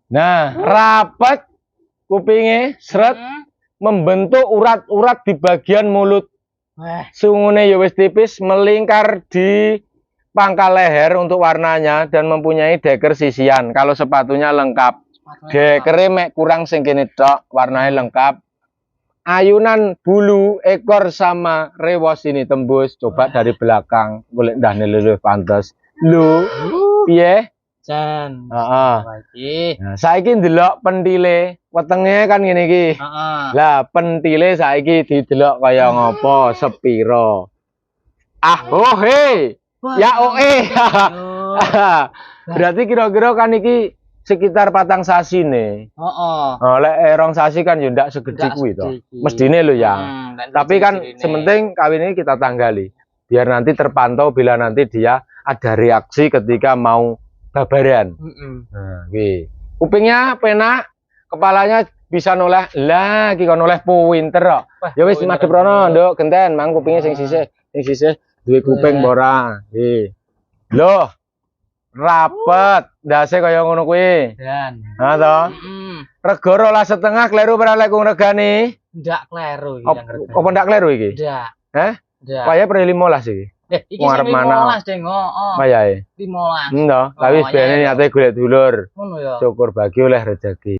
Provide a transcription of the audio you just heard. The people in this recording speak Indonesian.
Nah, rapet kupinge seret membentuk urat-urat di bagian mulut. Sungune ya wis tipis melingkar di pangkal leher untuk warnanya dan mempunyai deker sisian. Kalau sepatunya lengkap. Dekere mek kurang sing kene tok, warnanya lengkap. Ayunan bulu ekor sama rewos ini tembus. Coba dari belakang, boleh ndane luwih pantes. Lho, piye? Jan. Heeh. Nah, saiki ndelok pentile, wetenge kan ngene iki. Lah, pentile saiki didelok kaya ngopo, sepiro. Ah, oh he. Ya oh Berarti kira-kira kan iki sekitar 4 sasi nih. Lek rong sasi kan ya ndak segede kuwi to. Mestine lho ya. Tapi kan sementing kawin ini kita tanggali. Biar nanti terpantau bila nanti dia ada reaksi ketika mau babaran. Nah, iki. Kupingnya penak, kepalanya bisa noleh. Lah, iki kon noleh pinter kok. Ya wis madhep rono, Nduk, genten mang kupingnya sing sisih duwe kuping ora. Nggih. Loh. Rapet, ndase kaya ngono kuwi. Ha to? Rega 12,5 kleru ora lek regane? Ndak kleru iki. Apa ndak kleru iki? Ndak. Heh? Ndak. Kaya per 15 iki. Iki sing 15 deng, Mayae. 15. Ndo, tapi bene niate golek dulur. Ngono ya. Syukur bagi oleh rezeki.